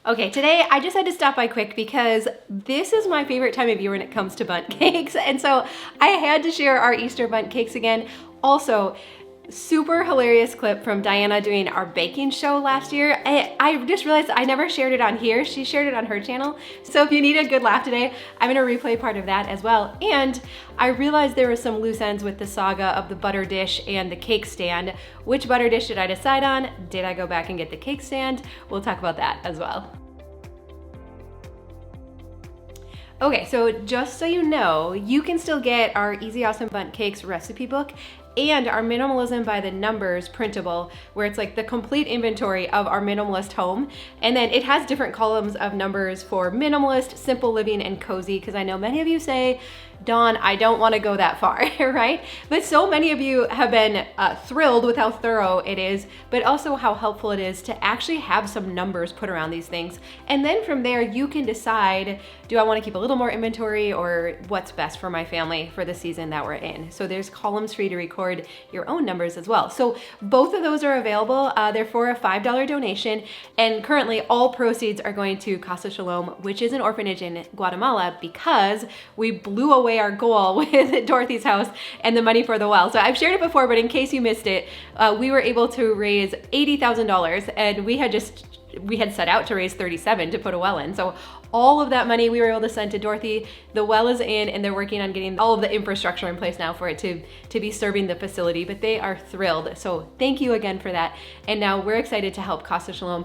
Okay, today I just had to stop by quick because this is my favorite time of year when it comes to bundt cakes. And so I had to share our Easter bundt cakes again. Also, super hilarious clip from Diana doing our baking show last year. I just realized I never shared it on here. She shared it on her channel. So if you need a good laugh today, I'm gonna replay part of that as well. And I realized there were some loose ends with the saga of the butter dish and the cake stand. Which butter dish did I decide on? Did I go back and get the cake stand? We'll talk about that as well. Okay, so just so you know, you can still get our Easy Awesome Bundt Cakes recipe book and our Minimalism by the Numbers printable, where it's like the complete inventory of our minimalist home. And then it has different columns of numbers for minimalist, simple living, and cozy, because I know many of you say, Dawn, I don't want to go that far, right? But so many of you have been thrilled with how thorough it is, but also how helpful it is to actually have some numbers put around these things. And then from there, you can decide, do I want to keep a little more inventory or what's best for my family for the season that we're in? So there's columns for you to record your own numbers as well. So both of those are available. They're for a $5 donation. And currently all proceeds are going to Casa Shalom, which is an orphanage in Guatemala, because we blew away our goal with Dorothy's house and the money for the well. So I've shared it before, but in case you missed it, we were able to raise $80,000, and we had set out to raise 37 to put a well in. So all of that money we were able to send to Dorothy. The well is in, and they're working on getting all of the infrastructure in place now for it to be serving the facility, but they are thrilled. So thank you again for that. And now we're excited to help Casa Shalom.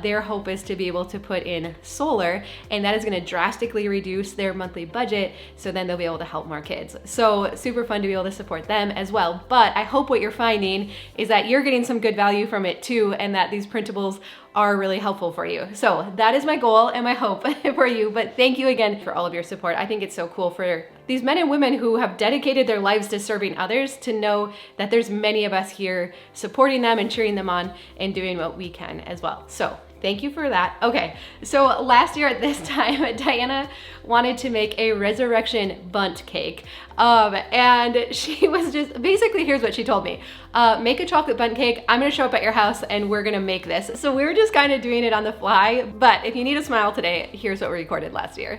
Their hope is to be able to put in solar, and that is gonna drastically reduce their monthly budget, so then they'll be able to help more kids. So super fun to be able to support them as well. But I hope what you're finding is that you're getting some good value from it too, and that these printables are really helpful for you. So that is my goal and my hope for you. But thank you again for all of your support. I think it's so cool for these men and women who have dedicated their lives to serving others to know that there's many of us here supporting them and cheering them on and doing what we can as well. So thank you for that. Okay, so last year at this time, Diana wanted to make a resurrection bundt cake. And she was just, basically here's what she told me. Make a chocolate bundt cake. I'm gonna show up at your house and we're gonna make this. So we were just kind of doing it on the fly, but if you need a smile today, here's what we recorded last year.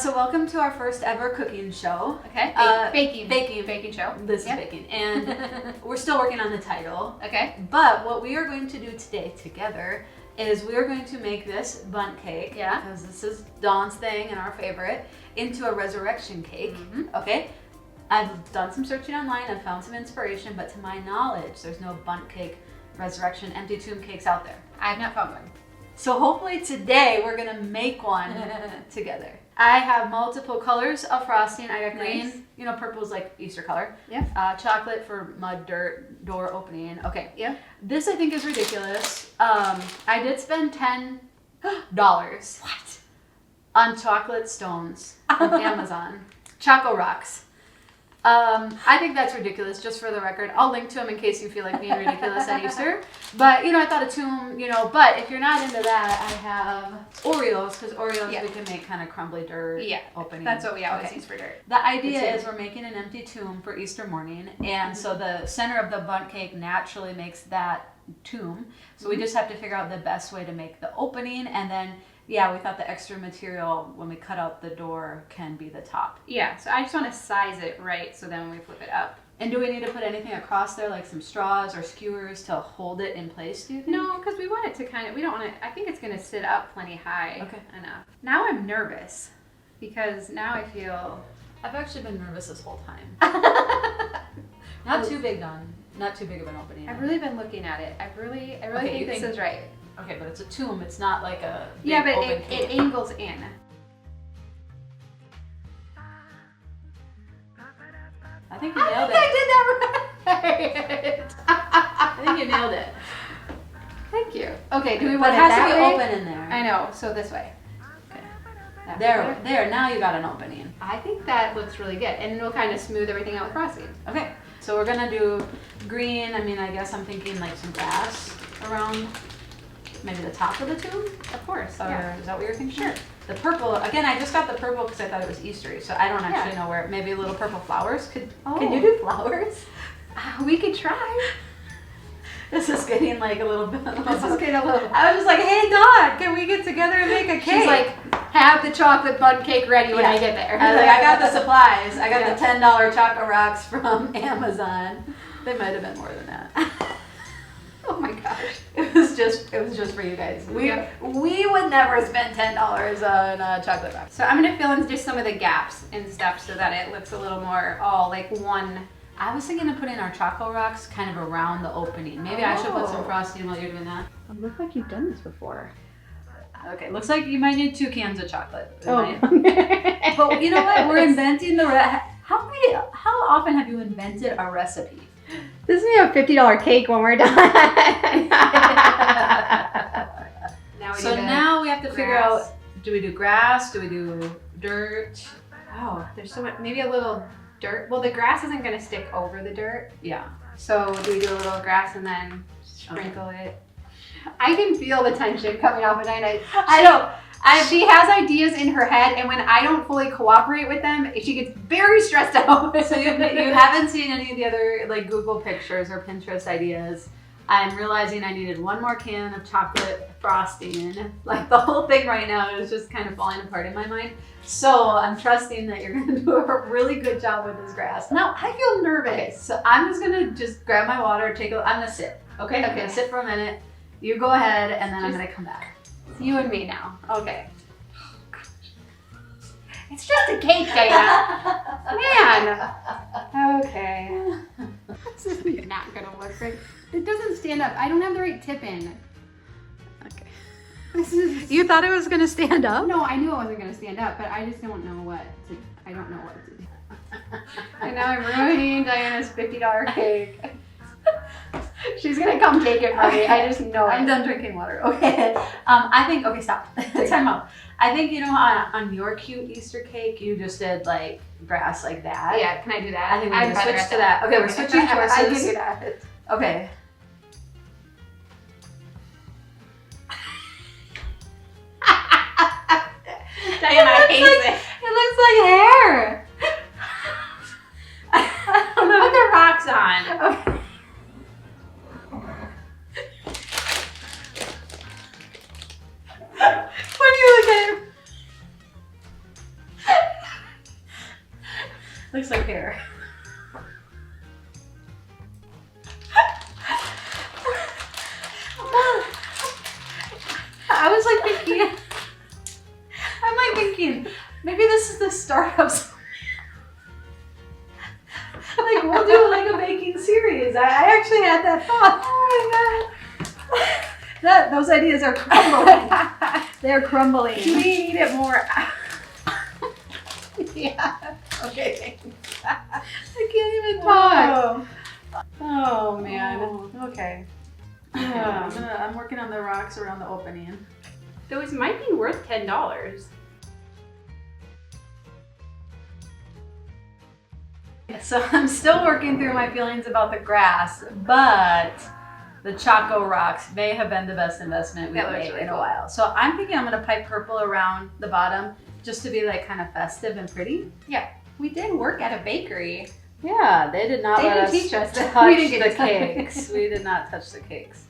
So welcome to our first ever cooking show. Okay, baking show. This is baking, and we're still working on the title. Okay. But what we are going to do today together is we are going to make this bundt cake, because this is Dawn's thing and our favorite, into a resurrection cake. Okay. I've done some searching online, I've found some inspiration, but to my knowledge, there's no bundt cake, resurrection, empty tomb cakes out there. I have not found one. So hopefully today we're gonna make one together. I have multiple colors of frosting. I got green, Nice. you know, purple is like Easter color. Yeah. Chocolate for mud, dirt, door opening. Okay. Yeah. This I think is ridiculous. I did spend $10 What? on chocolate stones on Amazon. Choco Rocks. I think that's ridiculous, just for the record. I'll link to them in case you feel like being ridiculous at Easter. But, you know, I thought a tomb, you know, but if you're not into that, I have Oreos, because Oreos we can make kind of crumbly dirt opening. That's what we always use for dirt. The idea is we're making an empty tomb for Easter morning, and so the center of the bundt cake naturally makes that tomb. So we just have to figure out the best way to make the opening, and then we thought the extra material when we cut out the door can be the top. Yeah, so I just want to size it right so then when we flip it up. And do we need to put anything across there, like some straws or skewers to hold it in place, do you think? No, because we want it to kind of, we don't want it, I think it's going to sit up plenty high enough. Now I'm nervous because now I feel... I've actually been nervous this whole time. Not too big, Dawn. Not too big of an opening. I've really been looking at it. I really think this is right. Okay, but it's a tomb. It's not like a big but open cake. it angles in. I think you nailed it. I did that right. I think you nailed it. Thank you. Okay, do we But want it it has that to be way? open in there. I know, so this way. Okay. That There, way. there. Now you got an opening. I think that looks really good. And then we'll kind of smooth everything out with frosting. Okay, so we're gonna do green. I mean, I guess I'm thinking like some grass around maybe the top of the tomb. Of course, Or yeah. is that what you're thinking? Sure. The purple, again, I just got the purple because I thought it was Eastery, so I don't actually know where, maybe little purple flowers. Can you do flowers? We could try. This is getting like a little bit. This is getting a little... I was just like, hey, Dawn, can we get together and a cake. She's like, have the chocolate bundt cake ready when I get there. I was like, I got the supplies. I got the $10 Choco Rocks from Amazon. They might have been more than that. Oh my gosh. It was just for you guys. We would never spend $10 on chocolate rocks. So I'm gonna fill in just some of the gaps and stuff so that it looks a little more all like one. I was thinking of putting our Choco Rocks kind of around the opening. Maybe I should put some frosting while you're doing that. It looks like you've done this before. Okay, looks like you might need 2 cans of chocolate. Oh. But you know what? We're inventing how often have you invented a recipe? This is a $50 cake when we're done. Now we have to figure out, do we do grass? Do we do dirt? Oh, there's so much, maybe a little dirt. Well, the grass isn't gonna stick over the dirt. Yeah. So do we do a little grass and then sprinkle it? I can feel the tension coming off of Dinah. I know. She has ideas in her head, and when I don't fully cooperate with them, she gets very stressed out. So you haven't seen any of the other like Google pictures or Pinterest ideas. I'm realizing I needed 1 more can of chocolate frosting. Like the whole thing right now is just kind of falling apart in my mind. So I'm trusting that you're gonna do a really good job with this grass. Now I feel nervous. Okay, so I'm just gonna grab my water, I'm gonna sit. Okay, I'm gonna sit for a minute. You go ahead, and then I'm gonna come back. It's you and me now. Okay. It's just a cake, Dana. Man. Okay. This is not gonna work right. It doesn't stand up. I don't have the right tip in. Okay. This is. You thought it was gonna stand up? No, I knew it wasn't gonna stand up, but I just don't know what to. I don't know what to do. And now I'm ruining Diana's $50 cake. She's gonna come take it from me. I just know it. I'm done drinking water. Okay. I think. Okay, stop. Time out. I think on your cute Easter cake, you just did like grass like that. Yeah. Can I do that? I think we can switch to that. Okay, we're switching courses. I can do that. Okay. Diana hates it. It looks like hair. I don't know. Put the rocks on. Okay. When you look at him, looks like hair. I was like thinking, I'm like thinking, maybe this is the start of something. Like we'll do like a baking series. I actually had that thought. Oh my god. Those ideas are crumbling. They're crumbling. Can we eat it more? Yeah. Okay. I can't even talk. Oh man. Okay. I'm working on the rocks around the opening. Those might be worth $10. So I'm still working through my feelings about the grass, but the Choco Rocks may have been the best investment we've made in a while. So I'm thinking I'm gonna pipe purple around the bottom just to be like kind of festive and pretty. Yeah, we did work at a bakery. Yeah, they did not let us teach us touch we didn't the get to cakes. We did not touch the cakes.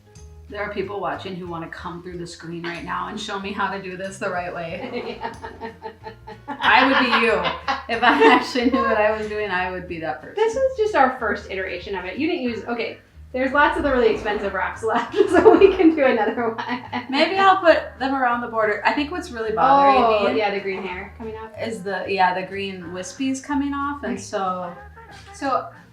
There are people watching who want to come through the screen right now and show me how to do this the right way. I would be you. If I actually knew what I was doing, I would be that person. This was just our first iteration of it. You didn't use, okay, there's lots of the really expensive rocks left, so we can do another one. Maybe I'll put them around the border. I think what's really bothering me yeah, the green hair coming off. is the green wispies coming off, and so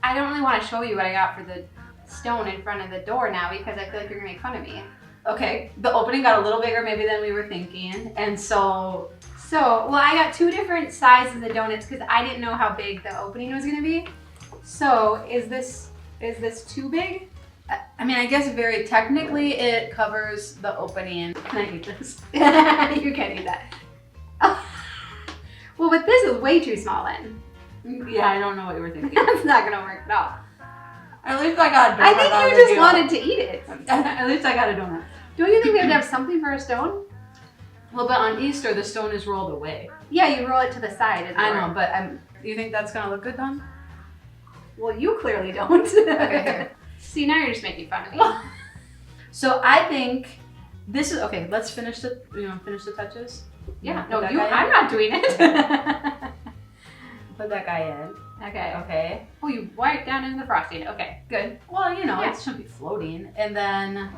I don't really want to show you what I got for the stone in front of the door now because I feel like you're gonna make fun of me. okay, the opening got a little bigger maybe than we were thinking, and so well, I got 2 different sizes of donuts because I didn't know how big the opening was gonna be. So is this too big? I mean, I guess very technically it covers the opening. Can I eat this? You can't eat that. Well, but this is way too small then. Yeah, I don't know what you were thinking. That's not gonna work at all. At least I got a donut. I think you just wanted to eat it. At least I got a donut. Don't you think we have to have something for a stone? Well, but on Easter, the stone is rolled away. Yeah, you roll it to the side. I know, but you think that's gonna look good, Dawn? Well, you clearly don't. Okay, here. See, now you're just making fun of me. So I think This is okay. Let's finish the. You want to finish the touches? Yeah. Put No, that you. guy in? I'm not doing it. Put that guy in. Okay. Okay. Oh, you wipe down into the frosting. Okay. Good. Well, you know, Yeah. it shouldn't be floating. And then,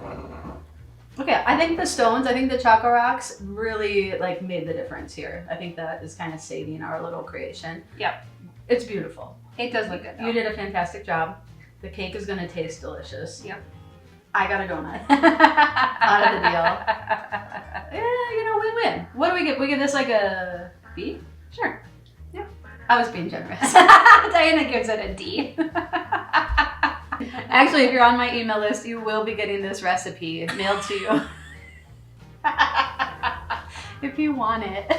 okay, I think the stones, I think the Choco Rocks really like made the difference here. I think that is kind of saving our little creation. Yep. It's beautiful. It does look good though. You did a fantastic job. The cake is gonna taste delicious. Yep. I got a donut out of the deal. Yeah, you know, we win. What do we get? We get this like a B? Sure. Yeah. I was being generous. Diana gives it a D. Actually, if you're on my email list, you will be getting this recipe mailed to you. If you want it.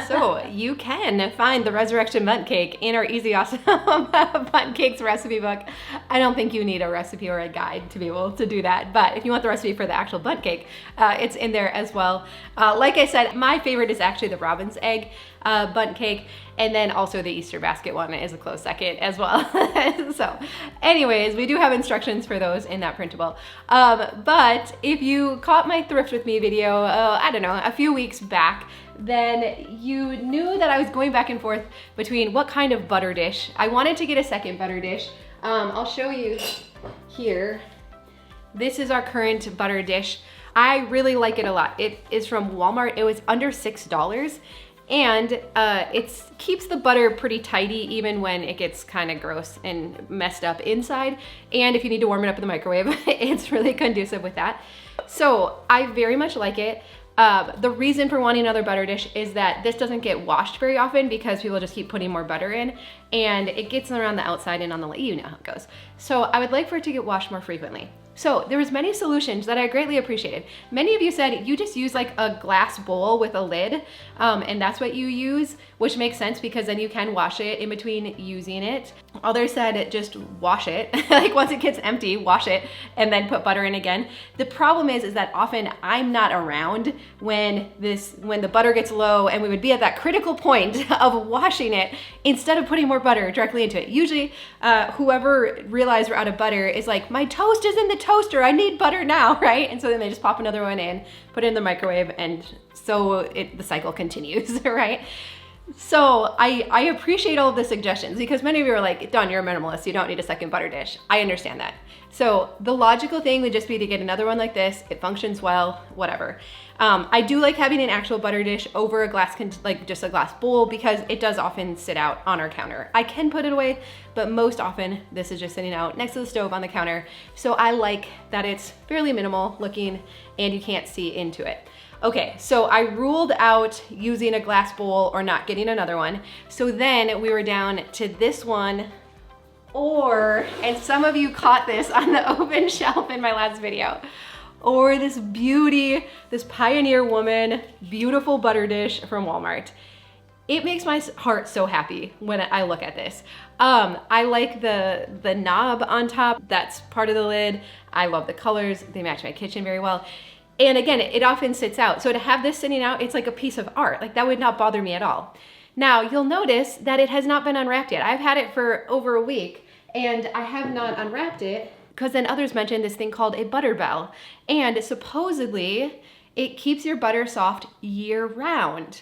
So you can find the Resurrection Bundt Cake in our Easy Awesome Bundt Cakes recipe book. I don't think you need a recipe or a guide to be able to do that, but if you want the recipe for the actual bundt cake, it's in there as well. Like I said, my favorite is actually the robin's egg bundt cake, and then also the Easter basket one is a close second as well. So anyways, we do have instructions for those in that printable. But if you caught my Thrift With Me video, I don't know, a few weeks back, then you knew that I was going back and forth between what kind of butter dish. I wanted to get a second butter dish. I'll show you here. This is our current butter dish. I really like it a lot. It is from Walmart. It was under $6. And it keeps the butter pretty tidy even when it gets kind of gross and messed up inside. And if you need to warm it up in the microwave, it's really conducive with that. So I very much like it. The reason for wanting another butter dish is that this doesn't get washed very often because people just keep putting more butter in, and it gets around the outside and on the, you know how it goes. So I would like for it to get washed more frequently. So there was many solutions that I greatly appreciated. Many of you said you just use like a glass bowl with a lid, and that's what you use, which makes sense because then you can wash it in between using it. Others said just wash it, like once it gets empty, wash it, and then put butter in again. The problem is that often I'm not around when the butter gets low, and we would be at that critical point of washing it instead of putting more butter directly into it. Usually, whoever realized we're out of butter is like, my toast is in the toaster, I need butter now, right? And so then they just pop another one in, put it in the microwave, and so the cycle continues, right? So I appreciate all of the suggestions because many of you are like, Dawn, you're a minimalist, you don't need a second butter dish. I understand that. So the logical thing would just be to get another one like this. It functions well, whatever. I do like having an actual butter dish over a glass, like just a glass bowl, because it does often sit out on our counter. I can put it away, but most often this is just sitting out next to the stove on the counter. So I like that it's fairly minimal looking and you can't see into it. Okay, so I ruled out using a glass bowl or not getting another one. So then we were down to this one, and some of you caught this on the open shelf in my last video, or this beauty, this Pioneer Woman, beautiful butter dish from Walmart. It makes my heart so happy when I look at this. I like the knob on top, that's part of the lid. I love the colors, they match my kitchen very well. And again, it often sits out. So to have this sitting out, it's like a piece of art. Like that would not bother me at all. Now you'll notice that it has not been unwrapped yet. I've had it for over a week and I have not unwrapped it because then others mentioned this thing called a butter bell. And supposedly it keeps your butter soft year round.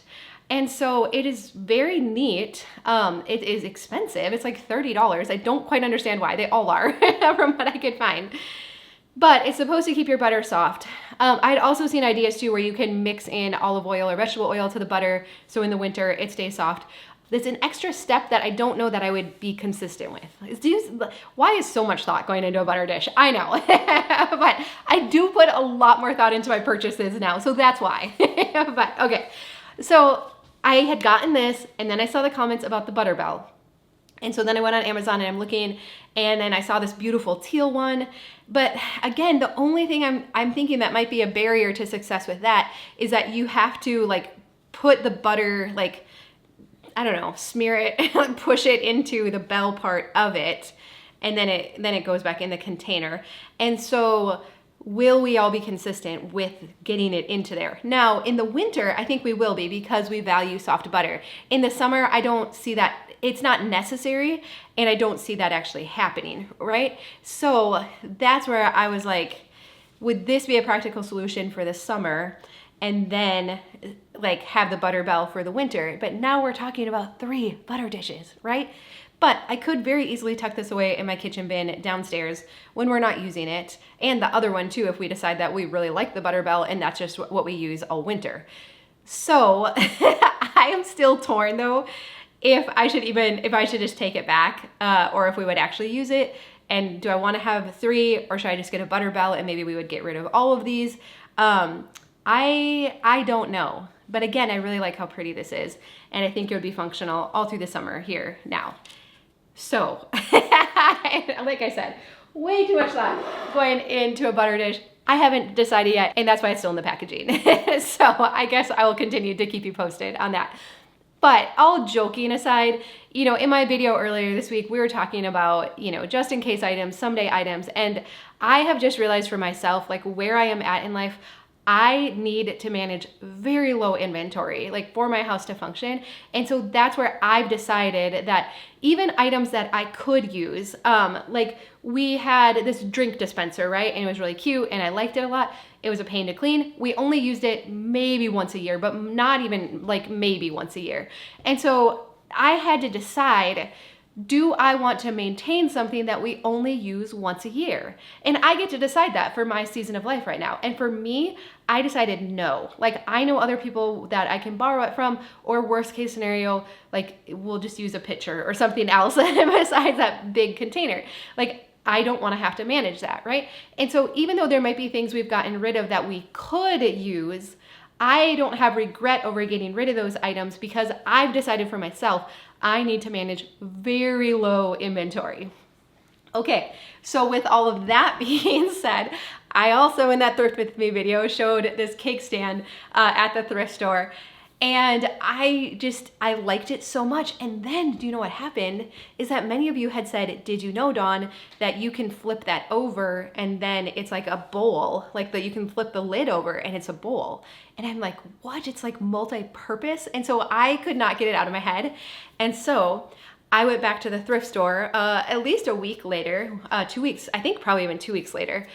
And so it is very neat. It is expensive. It's like $30. I don't quite understand why. They all are from what I could find. But it's supposed to keep your butter soft. I'd also seen ideas too where you can mix in olive oil or vegetable oil to the butter so in the winter it stays soft. There's an extra step that I don't know that I would be consistent with. Why is so much thought going into a butter dish? I know, but I do put a lot more thought into my purchases now, so that's why. But okay, so I had gotten this and then I saw the comments about the butter bell. And so then I went on Amazon and I'm looking, and then I saw this beautiful teal one. But again, the only thing I'm thinking that might be a barrier to success with that is that you have to like put the butter, like, I don't know, smear it, push it into the bell part of it, and then it goes back in the container. And so will we all be consistent with getting it into there? Now, in the winter, I think we will be because we value soft butter. In the summer, I don't see that. It's not necessary, and I don't see that actually happening, right? So that's where I was like, would this be a practical solution for the summer? And then like have the butter bell for the winter. But now we're talking about 3 butter dishes, right? But I could very easily tuck this away in my kitchen bin downstairs when we're not using it. And the other one too, if we decide that we really like the butter bell and that's just what we use all winter. So I am still torn though, if I should just take it back or if we would actually use it. And do I want to have 3 or should I just get a butter bell and maybe we would get rid of all of these? I don't know. But again, I really like how pretty this is. And I think it would be functional all through the summer here now. So, like I said, way too much thought going into a butter dish. I haven't decided yet, and that's why it's still in the packaging. So I guess I will continue to keep you posted on that. But all joking aside, you know, in my video earlier this week, we were talking about, you know, just in case items, someday items, and I have just realized for myself, like where I am at in life, I need to manage very low inventory, like for my house to function. And so that's where I've decided that even items that I could use, like we had this drink dispenser, right? And it was really cute and I liked it a lot. It was a pain to clean. We only used it maybe once a year, but not even like maybe once a year. And so I had to decide, do I want to maintain something that we only use once a year? And I get to decide that for my season of life right now. And for me, I decided no. Like I know other people that I can borrow it from, or worst case scenario, like we'll just use a pitcher or something else besides that big container. Like I don't want to have to manage that, right? And so even though there might be things we've gotten rid of that we could use, I don't have regret over getting rid of those items because I've decided for myself, I need to manage very low inventory. Okay, so with all of that being said, I also in that Thrift With Me video showed this cake stand at the thrift store. And I liked it so much. And then, do you know what happened? Is that many of you had said, did you know, Dawn, that you can flip that over and then it's like a bowl, like that you can flip the lid over and it's a bowl. And I'm like, what? It's like multi-purpose. And so I could not get it out of my head. And so I went back to the thrift store at least a week later, 2 weeks, I think probably even 2 weeks later.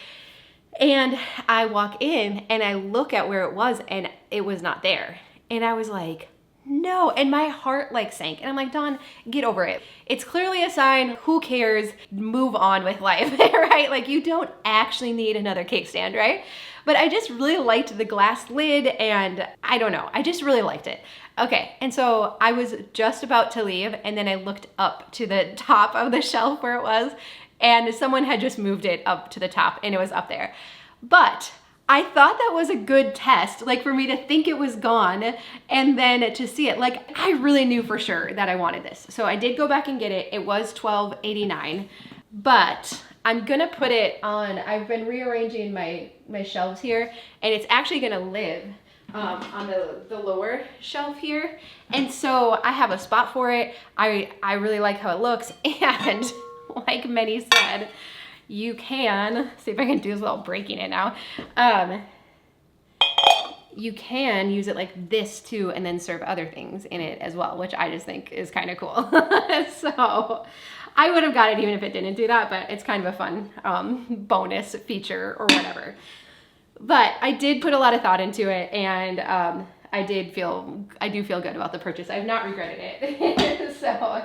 And I walk in and I look at where it was and it was not there. And I was like, no. And my heart like sank. And I'm like, Dawn, get over it. It's clearly a sign. Who cares? Move on with life, right? Like you don't actually need another cake stand, right? But I just really liked the glass lid and I don't know. I just really liked it. Okay. And so I was just about to leave and then I looked up to the top of the shelf where it was and someone had just moved it up to the top and it was up there. But I thought that was a good test, like for me to think it was gone and then to see it. Like I really knew for sure that I wanted this. So I did go back and get it. It was $12.89, but I'm gonna put it on, I've been rearranging my shelves here and it's actually gonna live on the lower shelf here. And so I have a spot for it. I really like how it looks and like Minnie said, you can, see if I can do this without breaking it now. You can use it like this too and then serve other things in it as well, which I just think is kind of cool. So I would have got it even if it didn't do that, but it's kind of a fun bonus feature or whatever. But I did put a lot of thought into it and I do feel good about the purchase. I've not regretted it. So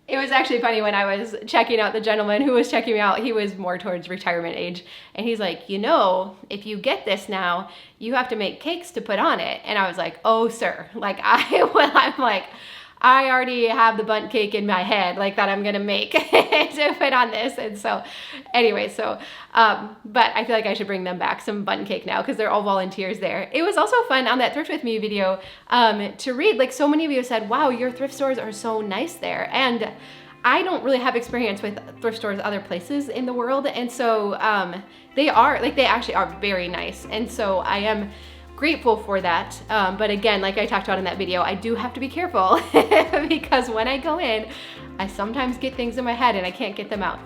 it was actually funny when I was checking out the gentleman who was checking me out, he was more towards retirement age. And he's like, you know, if you get this now, you have to make cakes to put on it. And I was like, oh, sir, like I'm like, I already have the bundt cake in my head, like that I'm gonna make to put on this. And so anyway, but I feel like I should bring them back some bundt cake now because they're all volunteers there. It was also fun on that Thrift With Me video to read, like so many of you said, wow, your thrift stores are so nice there. And I don't really have experience with thrift stores other places in the world. And so they actually are very nice. And so I am grateful for that. But again, like I talked about in that video, I do have to be careful because when I go in, I sometimes get things in my head and I can't get them out.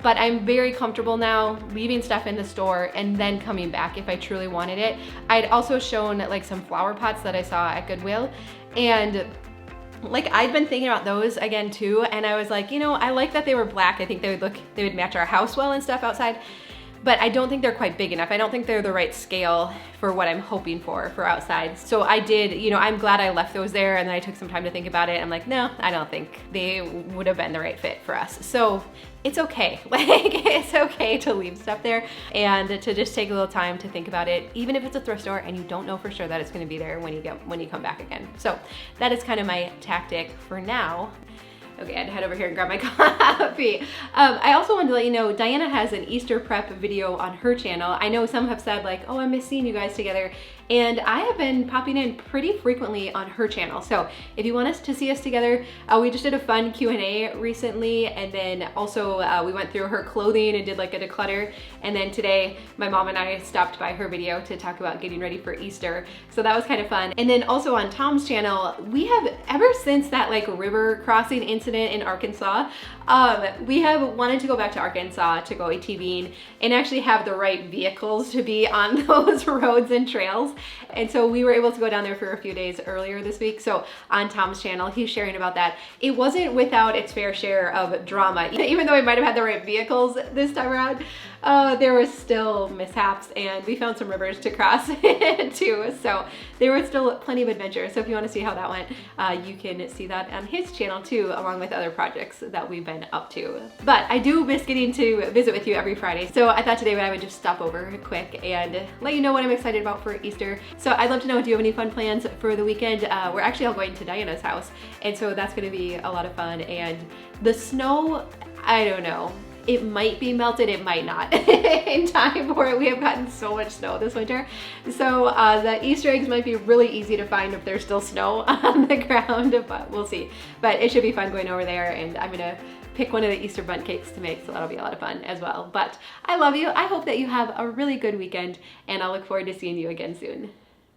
But I'm very comfortable now leaving stuff in the store and then coming back if I truly wanted it. I'd also shown like some flower pots that I saw at Goodwill, and like I'd been thinking about those again too, and I was like, you know, I like that they were black. I think they would match our house well and stuff outside. but I don't think they're quite big enough. I don't think they're the right scale for what I'm hoping for outside. So I did, you know, I'm glad I left those there, and then I took some time to think about it. I'm like, no, I don't think they would have been the right fit for us. So it's okay. Like, it's okay to leave stuff there and to just take a little time to think about it, even if it's a thrift store and you don't know for sure that it's gonna be there when you come back again. So that is kind of my tactic for now. Okay, I had to head over here and grab my coffee. I also wanted to let you know, Diana has an Easter prep video on her channel. I know some have said like, oh, I miss seeing you guys together. And I have been popping in pretty frequently on her channel. So if you want us to see us together, we just did a fun Q&A recently. And then also we went through her clothing and did like a declutter. And then today, my mom and I stopped by her video to talk about getting ready for Easter. So that was kind of fun. And then also on Tom's channel, we have, ever since that like river crossing incident in Arkansas, we have wanted to go back to Arkansas to go ATVing and actually have the right vehicles to be on those roads and trails. And so we were able to go down there for a few days earlier this week. So on Tom's channel, he's sharing about that. It wasn't without its fair share of drama. Even though we might have had the right vehicles this time around, there was still mishaps, and we found some rivers to cross too. So there was still plenty of adventure. So if you want to see how that went, you can see that on his channel too, along with other projects that we've been up to. But I do miss getting to visit with you every Friday. So I thought today I would just stop over quick and let you know what I'm excited about for Easter. So I'd love to know, do you have any fun plans for the weekend? We're actually all going to Diana's house, and so that's going to be a lot of fun. And the snow, I don't know. It might be melted, it might not in time for it. We have gotten so much snow this winter. So the Easter eggs might be really easy to find if there's still snow on the ground, but we'll see. But it should be fun going over there, and I'm gonna pick one of the Easter bundt cakes to make, so that'll be a lot of fun as well. But I love you. I hope that you have a really good weekend, and I'll look forward to seeing you again soon.